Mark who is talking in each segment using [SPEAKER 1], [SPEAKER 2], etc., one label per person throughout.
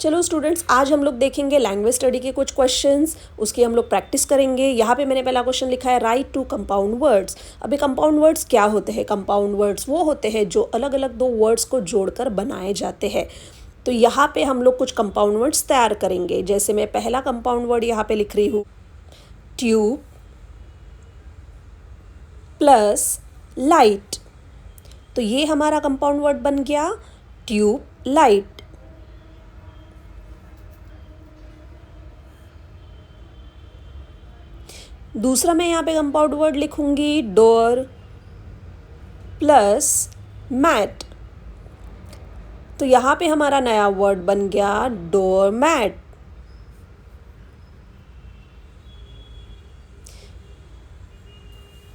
[SPEAKER 1] चलो स्टूडेंट्स, आज हम लोग देखेंगे लैंग्वेज स्टडी के कुछ क्वेश्चंस, उसकी हम लोग प्रैक्टिस करेंगे। यहाँ पे मैंने पहला क्वेश्चन लिखा है राइट टू कंपाउंड वर्ड्स। अभी कंपाउंड वर्ड्स क्या होते हैं? कंपाउंड वर्ड्स वो होते हैं जो अलग अलग दो वर्ड्स को जोड़कर बनाए जाते हैं। तो यहाँ पे हम लोग कुछ कंपाउंड वर्ड्स तैयार करेंगे। जैसे मैं पहला कंपाउंड वर्ड यहाँ पे लिख रही हूँ, ट्यूब प्लस लाइट। तो ये हमारा कंपाउंड वर्ड बन गया ट्यूब लाइट। दूसरा मैं यहाँ पे कंपाउंड वर्ड लिखूंगी डोर प्लस मैट। तो यहाँ पे हमारा नया वर्ड बन गया डोर मैट।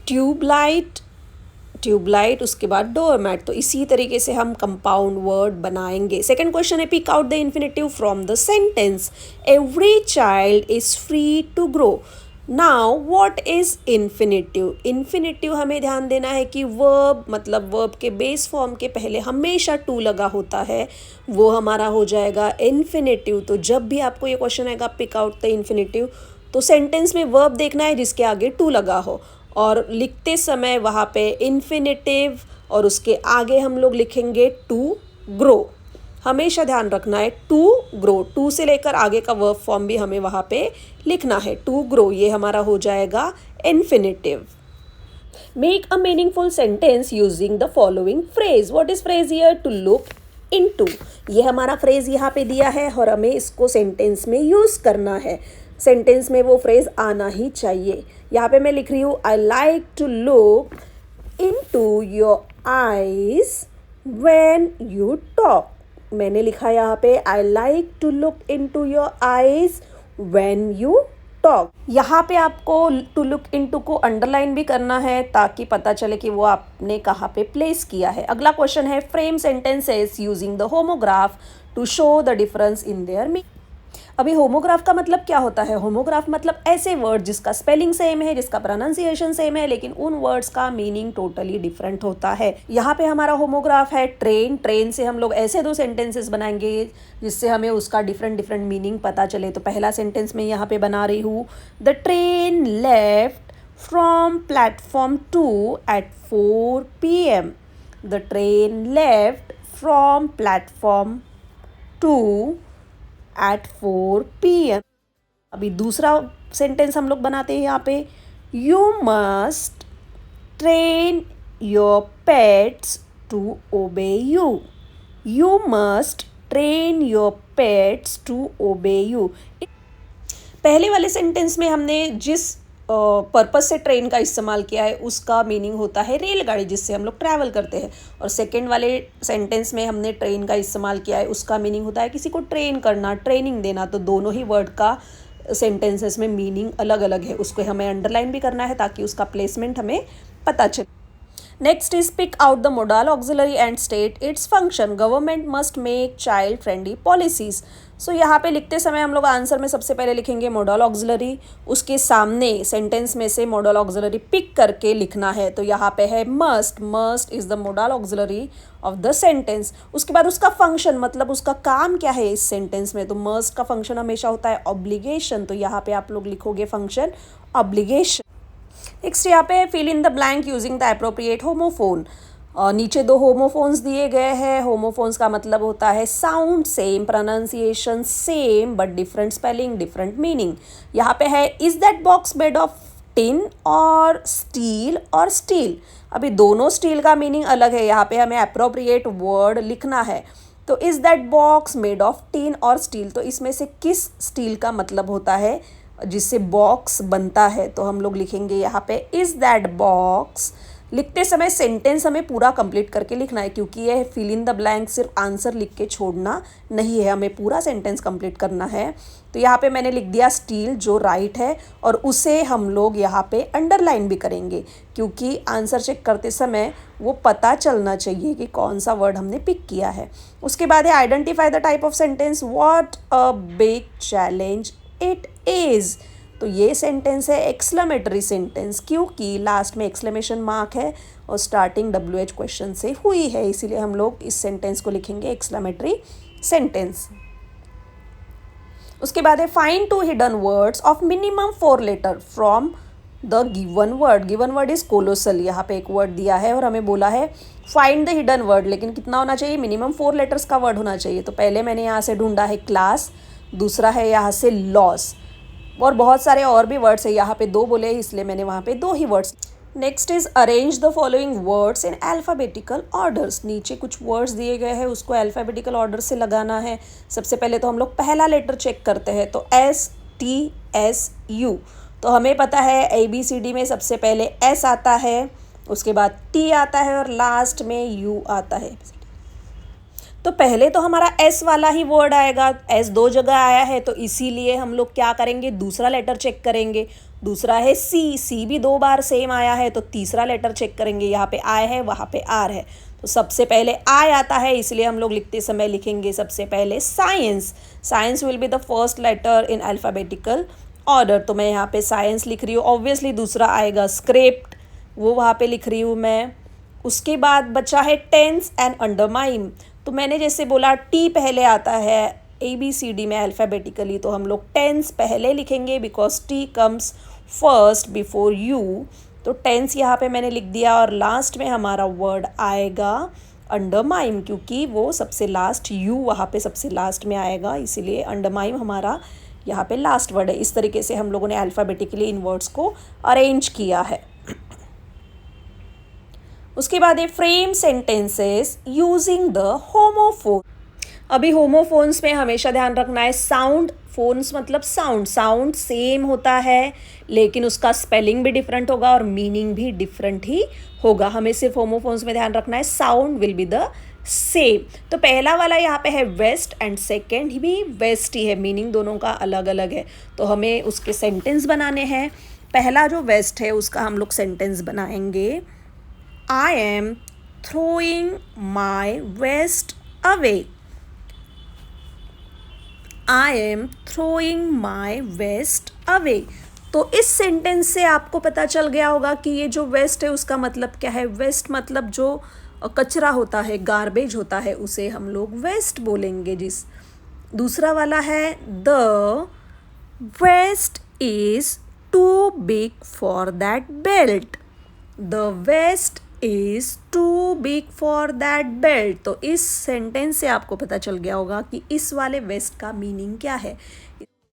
[SPEAKER 1] ट्यूबलाइट उसके बाद डोर मैट। तो इसी तरीके से हम कंपाउंड वर्ड बनाएंगे। सेकंड क्वेश्चन है pick out the infinitive from the sentence every child is free to grow. Now what is infinitive? Infinitive हमें ध्यान देना है कि वर्ब मतलब वर्ब के बेस फॉर्म के पहले हमेशा टू लगा होता है, वो हमारा हो जाएगा इन्फिनेटिव। तो जब भी आपको ये क्वेश्चन आएगा पिक आउट द इन्फिनेटिव, तो सेंटेंस में वर्ब देखना है जिसके आगे टू लगा हो, और लिखते समय वहाँ पे इन्फिनेटिव और उसके आगे हम लोग लिखेंगे टू ग्रो। हमेशा ध्यान रखना है टू ग्रो, टू से लेकर आगे का वर्ब फॉर्म भी हमें वहाँ पे लिखना है। टू ग्रो ये हमारा हो जाएगा infinitive. Make a meaningful sentence using the following phrase. What is phrase here? To look into. ये हमारा फ्रेज यहाँ पे दिया है और हमें इसको सेंटेंस में यूज करना है। सेंटेंस में वो फ्रेज आना ही चाहिए। यहाँ पे मैं लिख रही हूँ I like to look into your eyes when you talk. मैंने लिखा यहाँ पे I like to look into your eyes when you talk. यहाँ पे आपको टू लुक इनटू को अंडरलाइन भी करना है ताकि पता चले कि वो आपने कहाँ पे प्लेस किया है। अगला क्वेश्चन है frame sentences using the homograph to show the difference in their meaning. अभी होमोग्राफ का मतलब क्या होता है? होमोग्राफ मतलब ऐसे वर्ड जिसका स्पेलिंग सेम है, जिसका प्रोनाउंसिएशन सेम है, लेकिन उन वर्ड्स का मीनिंग टोटली डिफरेंट होता है। यहाँ पे हमारा होमोग्राफ है ट्रेन। ट्रेन से हम लोग ऐसे दो सेंटेंसेस बनाएंगे जिससे हमें उसका डिफरेंट मीनिंग पता चले। तो पहला सेंटेंस में यहाँ पे बना रही हूँ the train left from platform 2 at 4 PM। The train left from platform 2 at 4 PM। अभी दूसरा सेंटेंस हम लोग बनाते हैं यहाँ पे you must train your pets to obey you. You must train your pets to obey you. पहले वाले सेंटेंस में हमने जिस पर्पस से ट्रेन का इस्तेमाल किया है उसका मीनिंग होता है रेलगाड़ी जिससे हम लोग ट्रैवल करते हैं, और सेकंड वाले सेंटेंस में हमने ट्रेन का इस्तेमाल किया है उसका मीनिंग होता है किसी को ट्रेन करना, ट्रेनिंग देना। तो दोनों ही वर्ड का सेंटेंसेस में मीनिंग अलग अलग है, उसको हमें अंडरलाइन भी करना है ताकि उसका प्लेसमेंट हमें पता चले। Next is pick out the modal auxiliary and state its function. Government must make child friendly policies. So यहाँ पे लिखते समय हम लोग आंसर में सबसे पहले लिखेंगे मॉडल ऑक्सिलरी, उसके सामने सेंटेंस में से मॉडल ऑक्सिलरी पिक करके लिखना है। तो यहाँ पे है must. Must is the model auxiliary of the sentence. उसके बाद उसका फंक्शन मतलब उसका काम क्या है इस सेंटेंस में। तो मस्ट का फंक्शन हमेशा होता है ऑब्लिगेशन, तो यहाँ पे आप लोग लिखोगे फंक्शन ऑब्लिगेशन। नेक्स्ट यहाँ पे fill in the blank using the appropriate homophone. नीचे दो होमोफोन्स दिए गए हैं। होमोफोन्स का मतलब होता है sound same, pronunciation same, but different spelling different meaning. यहाँ पे है is that box made of tin और स्टील और स्टील। अभी दोनों स्टील का मीनिंग अलग है, यहाँ पे हमें एप्रोप्रिएट वर्ड लिखना है। तो is that box made of tin और स्टील, तो इसमें से किस स्टील का मतलब होता है जिससे बॉक्स बनता है। तो हम लोग लिखेंगे यहाँ पे इज दैट बॉक्स। लिखते समय सेंटेंस हमें पूरा कंप्लीट करके लिखना है क्योंकि यह फिल इन द ब्लैंक सिर्फ आंसर लिख के छोड़ना नहीं है, हमें पूरा सेंटेंस कंप्लीट करना है। तो यहाँ पे मैंने लिख दिया स्टील जो राइट है, और उसे हम लोग यहाँ पे अंडरलाइन भी करेंगे क्योंकि आंसर चेक करते समय वो पता चलना चाहिए कि कौन सा वर्ड हमने पिक किया है। उसके बाद है identify the type of sentence what a big challenge it is. तो ये सेंटेंस है एक्सक्लेमेटरी सेंटेंस क्योंकि लास्ट में एक्सक्लेमेशन मार्क है और स्टार्टिंग WH क्वेश्चन से हुई है, इसीलिए हम लोग इस सेंटेंस को लिखेंगे एक्सक्लेमेटरी सेंटेंस। उसके बाद है find 2 hidden words of minimum 4 letter from the given word. Given word is colossal. यहाँ पे एक वर्ड दिया है और हमें बोला है फाइंड द हिडन वर्ड, लेकिन कितना होना चाहिए, मिनिमम 4 लेटर्स का वर्ड होना चाहिए. तो पहले मैंने यहाँ से ढूंढा है क्लास, दूसरा है यहाँ से लॉस, और बहुत सारे और भी वर्ड्स है. यहाँ पे 2 बोले इसलिए मैंने वहाँ पे 2 ही words. Next is arrange the following words in alphabetical orders. नीचे कुछ वर्ड्स दिए गए हैं, उसको अल्फ़ाबेटिकल ऑर्डर से लगाना है. सबसे पहले तो हम लोग पहला लेटर चेक करते हैं. तो STSU. तो हमें पता है ABCD में सबसे पहले S आता है, उसके बाद T आता है और लास्ट में U आता है. तो पहले तो हमारा S वाला ही वर्ड आएगा. S 2 जगह आया है तो इसीलिए हम लोग क्या करेंगे, दूसरा लेटर चेक करेंगे. दूसरा है C भी 2 बार सेम आया है तो तीसरा लेटर चेक करेंगे. यहाँ पे I है, वहाँ पे R है. तो सबसे पहले I आता है, इसलिए हम लोग लिखते समय लिखेंगे सबसे पहले science. Science will be the first letter in alphabetical order. तो मैं यहाँ पे साइंस लिख रही हूँ. ऑब्वियसली दूसरा आएगा स्क्रिप्ट, वो वहाँ पे लिख रही हूँ मैं. उसके बाद बचा है टेंस एंड अंडरमाइम. तो मैंने जैसे बोला T पहले आता है ABCD में अल्फ़ाबेटिकली, तो हम लोग टेंस पहले लिखेंगे because T comes first before U. तो टेंस यहाँ पे मैंने लिख दिया और लास्ट में हमारा वर्ड आएगा अंडरमाइम, क्योंकि वो सबसे लास्ट U वहाँ पे सबसे लास्ट में आएगा, इसीलिए अंडरमाइम हमारा यहाँ पे लास्ट वर्ड है. इस तरीके से हम लोगों ने अल्फ़ाबेटिकली इन वर्ड्स को अरेंज किया है. उसके बाद है frame sentences using the homophone. अभी होमोफोन्स में हमेशा ध्यान रखना है, साउंड, फोन्स मतलब साउंड, साउंड सेम होता है लेकिन उसका स्पेलिंग भी डिफरेंट होगा और मीनिंग भी डिफरेंट ही होगा. हमें सिर्फ होमोफोन्स में ध्यान रखना है, sound will be the same. तो पहला वाला यहाँ पे है वेस्ट एंड सेकेंड भी वेस्ट ही है, मीनिंग दोनों का अलग अलग है. तो हमें उसके सेंटेंस बनाने हैं. पहला जो वेस्ट है उसका हम लोग सेंटेंस बनाएंगे. I am throwing my waste away. I am throwing my waste away. तो इस सेंटेंस से आपको पता चल गया होगा कि ये जो वेस्ट है उसका मतलब क्या है. वेस्ट मतलब जो कचरा होता है, गार्बेज होता है, उसे हम लोग वेस्ट बोलेंगे. जिस दूसरा वाला है the waist is too big for that belt. The waist is too big for that belt. तो इस सेंटेंस से आपको पता चल गया होगा कि इस वाले वेस्ट का मीनिंग क्या है.